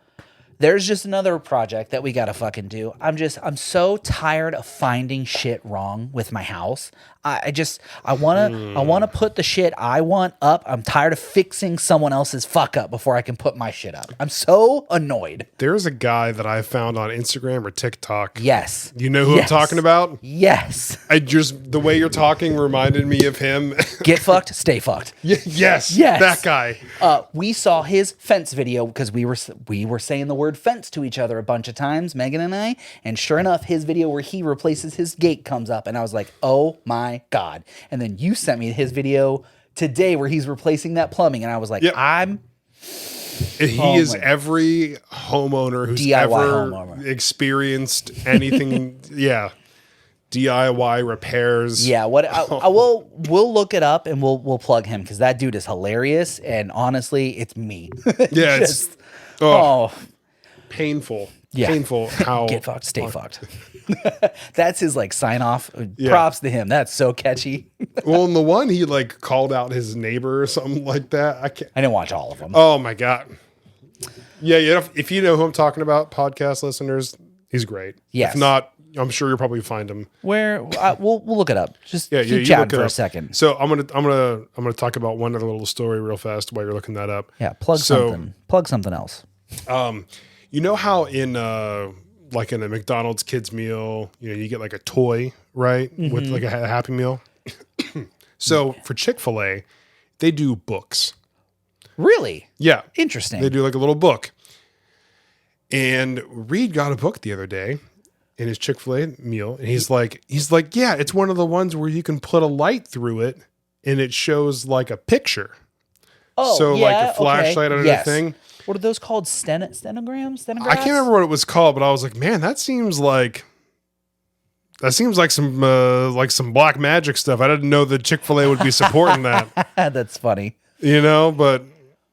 there's just another project that we gotta fucking do. I'm so tired of finding shit wrong with my house. I wanna put the shit I want up. I'm tired of fixing someone else's fuck up before I can put my shit up. I'm so annoyed. There's a guy that I found on Instagram or TikTok. Yes. You know who I'm talking about? Yes. The way you're talking reminded me of him. Get fucked, stay fucked. Yes. That guy. We saw his fence video because we were saying the word fence to each other a bunch of times, Megan and I, and sure enough, his video where he replaces his gate comes up, and I was like, oh my God. And then you sent me his video today where he's replacing that plumbing, and I was like, Yep. He is my- every homeowner who's DIY ever homeowner. experienced anything. Yeah. DIY repairs. yeah, we'll look it up and we'll plug him because that dude is hilarious, and honestly, it's me. Yeah. Just, Oh, painful. Yeah. Painful how. get fucked, stay fucked. That's his like sign off. Props to him. That's so catchy. Well, in the one, he like called out his neighbor or something like that. I can't. I didn't watch all of them. Oh my God. Yeah. If you know who I'm talking about, podcast listeners, he's great. Yes. If not, I'm sure you'll probably find him. We'll look it up. Just Yeah, keep you chatting look it for a up. second. So I'm gonna talk about one other little story real fast while you're looking that up. Yeah, plug something. Plug something else. You know how in like in a McDonald's kids meal, you get like a toy, right? With like a Happy Meal. So for Chick-fil-A, they do books. Really? Yeah. Interesting. They do like a little book. And Reed got a book the other day in his Chick-fil-A meal. And he's like, yeah, it's one of the ones where you can put a light through it and it shows like a picture. So like a flashlight on a thing. What are those called? Stenograms? I can't remember what it was called, but I was like, man, that seems like some black magic stuff. I didn't know that Chick-fil-A would be supporting that. That's funny. But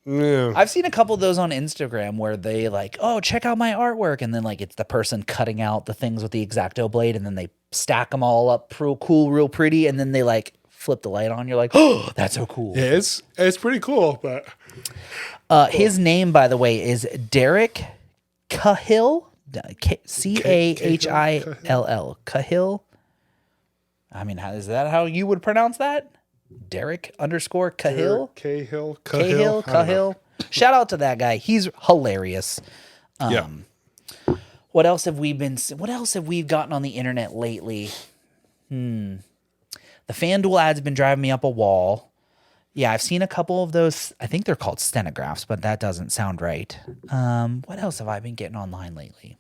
yeah. I've seen a couple of those on Instagram where they like, oh, check out my artwork. And then like it's the person cutting out the things with the X-Acto blade and then they stack them all up real cool, real pretty. And then they like flip the light on. You're like, oh, that's so cool. Yeah, it's pretty cool, but his name, by the way, is Derek Cahill. Cahill. Cahill. I mean, is that how you would pronounce that? Derek _ Cahill. Cahill. Shout out to that guy. He's hilarious. Yeah. What else have we gotten on the internet lately? The FanDuel ads have been driving me up a wall. Yeah, I've seen a couple of those. I think they're called stenographs, but that doesn't sound right. What else have I been getting online lately?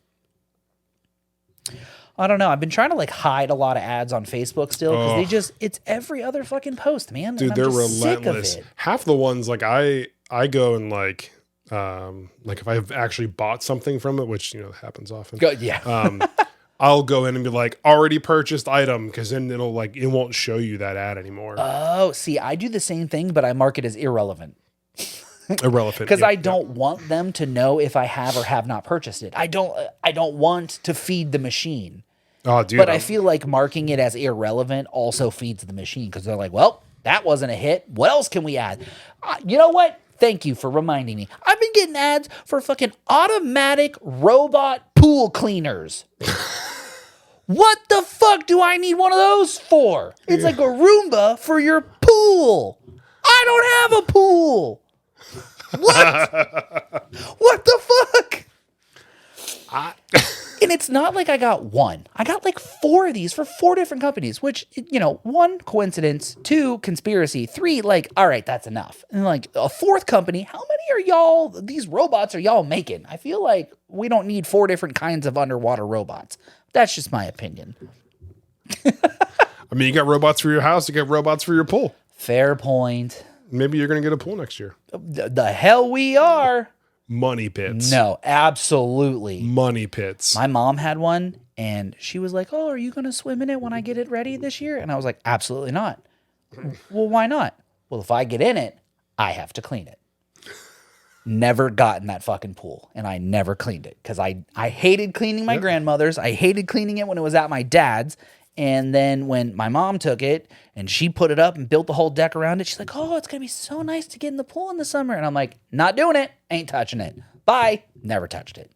I don't know. I've been trying to like hide a lot of ads on Facebook still because it's every other fucking post, man. Dude, they're relentless. Half the ones like I go and like if I've actually bought something from it, which happens often. I'll go in and be like, already purchased item, because then it won't show you that ad anymore. Oh, see, I do the same thing, but I mark it as irrelevant. Irrelevant. Because I don't want them to know if I have or have not purchased it. I don't want to feed the machine. Oh, dude. But I feel like marking it as irrelevant also feeds the machine because they're like, well, that wasn't a hit. What else can we add? You know what? Thank you for reminding me. I've been getting ads for fucking automatic robot pool cleaners. What the fuck do I need one of those for? It's like a Roomba for your pool. I don't have a pool. What? What the fuck? And it's not like I got one. I got like 4 of these for 4 different companies, which, 1, coincidence, 2, conspiracy, 3, like, all right, that's enough. And like a 4th company, how many these robots are y'all making? I feel like we don't need 4 different kinds of underwater robots. That's just my opinion. I mean, you got robots for your house, you got robots for your pool. Fair point. Maybe you're going to get a pool next year. The hell we are. Money pits. No, absolutely. Money pits. My mom had one, and she was like, oh, are you going to swim in it when I get it ready this year? And I was like, absolutely not. Well, why not? Well, if I get in it, I have to clean it. Never got in that fucking pool, and I never cleaned it because I hated cleaning my grandmother's. I hated cleaning it when it was at my dad's, And then when my mom took it and she put it up and built the whole deck around it, she's like, oh, it's going to be so nice to get in the pool in the summer. And I'm like, not doing it. Ain't touching it. Bye. Never touched it.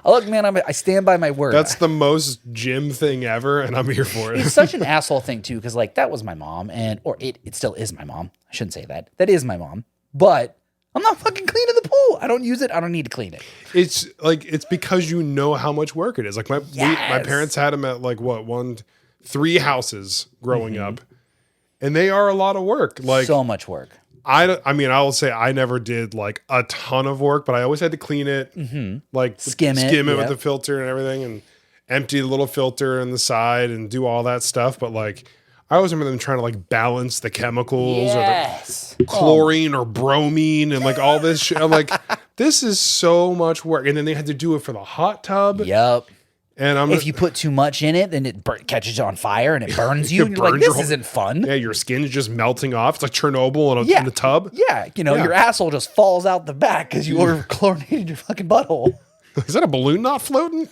Look, man, I stand by my word. That's the most Jim thing ever, and I'm here for it. It's such an asshole thing, too, because, like, that was my mom, or it still is my mom. I shouldn't say that. That is my mom. But I'm not fucking cleaning the pool. I don't use it. I don't need to clean it. It's because you know how much work it is. Like my parents had them at like what, 3 houses growing up, and they are a lot of work. Like so much work. I mean, I will say I never did like a ton of work, but I always had to clean it, like skim it with the filter and everything, and empty the little filter in the side and do all that stuff. But like, I always remember them trying to like balance the chemicals or the chlorine or bromine and like all this shit. I'm like, this is so much work. And then they had to do it for the hot tub. Yep. And if you put too much in it, then it catches on fire and it burns you. And you're like, this isn't fun. Yeah, your skin's just melting off. It's like Chernobyl in the tub. Yeah, your asshole just falls out the back because you over chlorinated your fucking butthole. Is that a balloon not floating?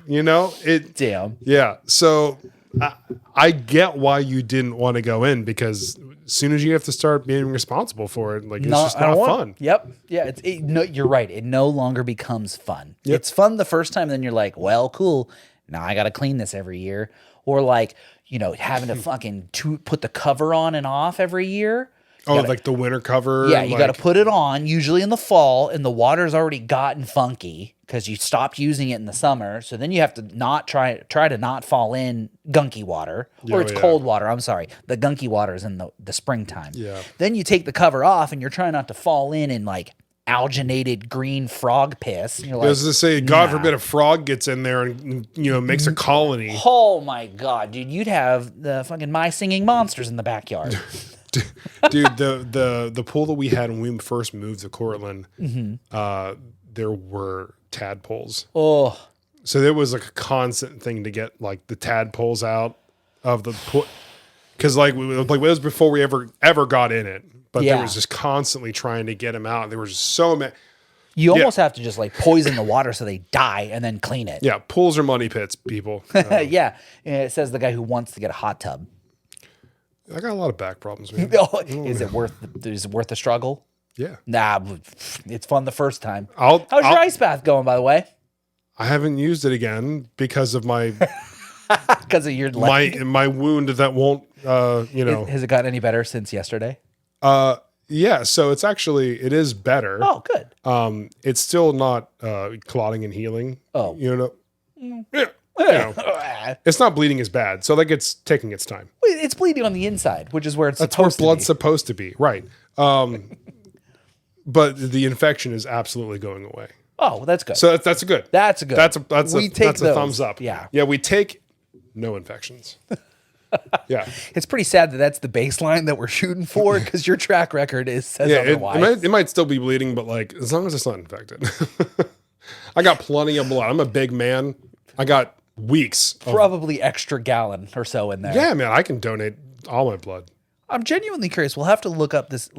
No, Damn. Yeah, so I get why you didn't want to go in, because as soon as you have to start being responsible for it, like it's just not fun. Yep. Yeah. You're right. It no longer becomes fun. Yep. It's fun the first time. Then you're like, well, cool. Now I got to clean this every year. Or like, having to fucking put the cover on and off every year. Like the winter cover. Yeah. You got to put it on usually in the fall, and the water's already gotten funky because you stopped using it in the summer. So then you have to not try to not fall in gunky water, or it's cold water. I'm sorry. The gunky water is in the springtime. Yeah. Then you take the cover off and you're trying not to fall in like alginated green frog piss. You're like, I was going to say, God forbid a frog gets in there and, makes a colony. Oh my God, dude. You'd have the fucking My Singing Monsters in the backyard. Dude, the pool that we had when we first moved to Cortland, there were tadpoles. Oh, so there was like a constant thing to get like the tadpoles out of the pool, because like it was before we ever got in it, but there was just constantly trying to get them out. There were just so many. You almost have to just like poison the water so they die and then clean it. Yeah, pools are money pits, people. Yeah, and it says the guy who wants to get a hot tub. I got a lot of back problems, man. Is it worth the struggle? Yeah. Nah, it's fun the first time. How's your ice bath going, by the way? I haven't used it again because of my because of your leg. my wound that won't Has it gotten any better since yesterday? Yeah, so it is better. Oh, good. It's still not clotting and healing. Oh. It's not bleeding as bad, so like it's taking its time. It's bleeding on the inside, which is where That's where blood's supposed to be, right? But the infection is absolutely going away. Oh, that's good. So that's good. That's good. That's a thumbs up. Yeah, we take no infections. Yeah, it's pretty sad that that's the baseline that we're shooting for, because your track record says otherwise. It might still be bleeding, but like as long as it's not infected. I got plenty of blood. I'm a big man. I got weeks. Probably extra gallon or so in there. Yeah, man, I can donate all my blood. I'm genuinely curious. We'll have to look up this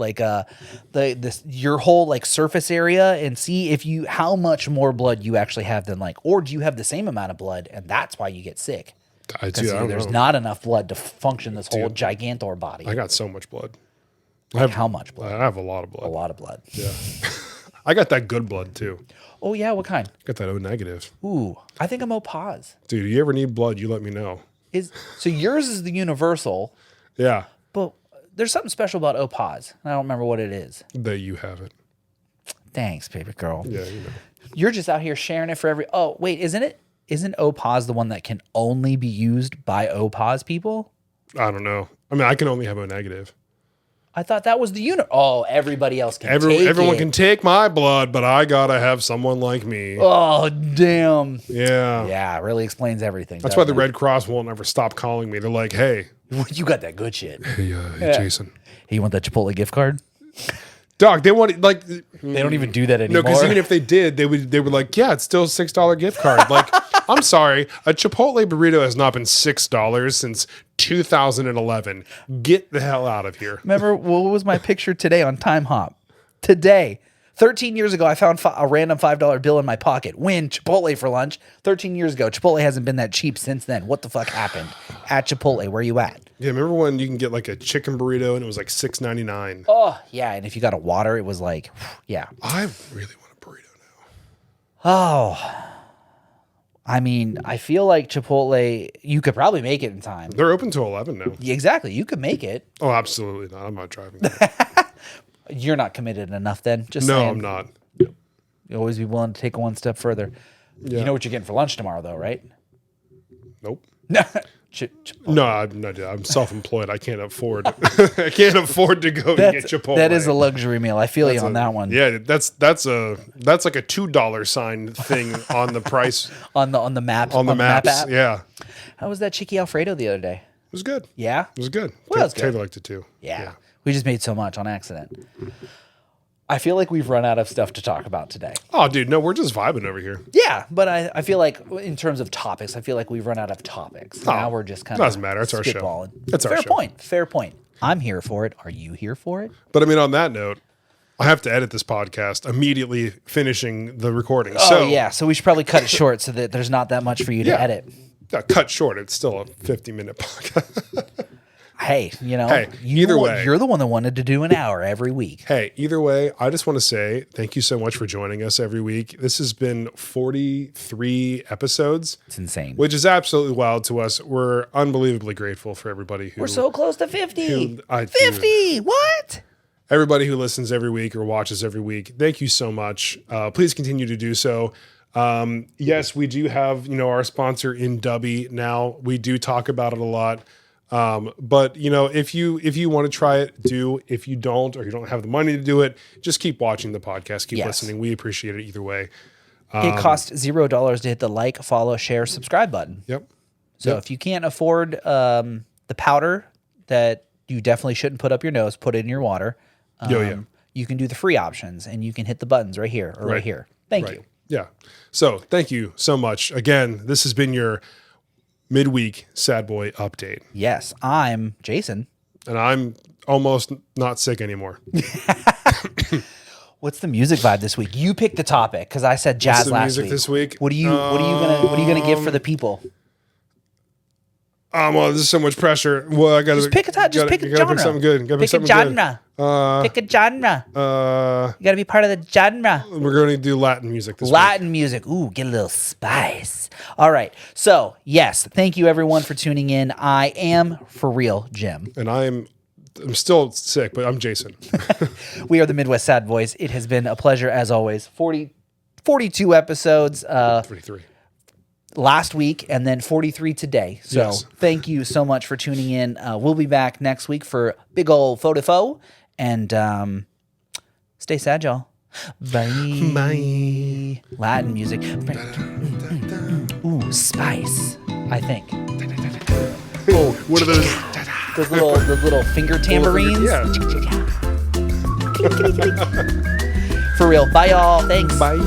your whole like surface area and see how much more blood you actually have than or do you have the same amount of blood and that's why you get sick? There's not enough blood to function this whole gigantor body. I got so much blood. How much blood? I have a lot of blood. A lot of blood. Yeah. I got that good blood too. Oh yeah, what kind? Got that O negative. Ooh, I think I'm O pos. Dude, you ever need blood, you let me know. So yours is the universal. Yeah. But there's something special about O pos. I don't remember what it is. That you have it. Thanks, baby girl. Yeah, You're just out here sharing it for every. Oh wait, isn't O pos the one that can only be used by O pos people? I don't know. I mean, I can only have O negative. I thought that was the unit. Oh, everybody else can take everyone can take my blood, but I gotta have someone like me. Oh, damn. Yeah. Yeah, it really explains everything. That's why the Red Cross won't ever stop calling me. They're like, hey. You got that good shit. Hey, Jason. Hey, you want that Chipotle gift card? Dog, they want they don't even do that anymore. No, because even if they did, they were like, yeah, it's still a $6 gift card. Like, I'm sorry, a Chipotle burrito has not been $6 since 2011. Get the hell out of here. Remember, what was my picture today on Time Hop? Today, 13 years ago, I found a random $5 bill in my pocket. Win Chipotle for lunch. 13 years ago, Chipotle hasn't been that cheap since then. What the fuck happened? At Chipotle, where you at? Yeah, remember when you can get like a chicken burrito and it was like $6.99? Oh, yeah. And if you got a water, it was like, yeah. I really want a burrito now. Oh, I mean, I feel like Chipotle, you could probably make it in time. They're open till 11 now. Exactly. You could make it. Oh, absolutely not. I'm not driving. You're not committed enough then. Just No, saying. I'm not. You always be willing to take one step further. Yeah. You know what you're getting for lunch tomorrow, though, right? Nope. Chipotle. No, I'm self-employed. I can't afford. I can't afford to go get Chipotle. That is a luxury meal. I feel you on that one. Yeah, that's like a $2 sign thing on the price on the map on the maps. map app. Yeah, How was that Chicky Alfredo the other day? it was good. Yeah. It was good. Well, that's good. Taylor liked it too. Yeah. We just made so much on accident. I feel like we've run out of stuff to talk about today. Oh, dude, no, we're just vibing over here. Yeah, but I feel like in terms of topics, I feel like we've run out of topics. Now we're just kind of doesn't matter. It's our show. spitballing. It's our Fair show. point. Fair point. I'm here for it. Are you here for it? But I mean, on that note, I have to edit this podcast immediately finishing the recording. Oh, yeah. So we should probably cut it short so that there's not that much for you to Yeah. edit. Cut short. It's still a 50-minute podcast. Hey, either way. you're the one that wanted to do an hour every week. Hey, either way, I just want to say thank you so much for joining us every week. This has been 43 episodes. It's insane. Which is absolutely wild to us. We're unbelievably grateful for everybody who... We're so close to 50. 50? What? Everybody who listens every week or watches every week. Thank you so much. Please continue to do so. Yes, we do have, our sponsor in Dubby now. We do talk about it a lot. But if you want to try it, do. If you don't, or you don't have the money to do it, just keep watching the podcast, keep listening. We appreciate it either way. It costs $0 to hit the like, follow, share, subscribe button. Yep. So if you can't afford the powder that you definitely shouldn't put up your nose, put it in your water. You can do the free options and you can hit the buttons right here or right here. Thank you. Yeah. So thank you so much. Again, this has been your midweek Sad Boy update. Yes, I'm Jason. And I'm almost not sick anymore. What's the music vibe this week? You picked the topic because I said jazz the last music week. this week? What are you gonna give for the people? Well, there's so much pressure. Well, I gotta pick a genre. Pick something good. Pick a genre. Pick a genre. You gotta be part of the genre. We're going to do Latin music this week. Latin music. Ooh, get a little spice. All right. So, yes, thank you everyone for tuning in. I am for real, Jim. And I'm still sick, but I'm Jason. We are the Midwest Sad Boys. It has been a pleasure as always. 42 episodes. 43. Last week and then 43 today. So Thank you so much for tuning in. We'll be back next week for big old photo and stay sad, y'all. Bye. Bye. Latin music. Ooh, spice. I think. Oh, what are those? Those little finger tambourines. Yeah. For real. Bye, y'all. Thanks. Bye.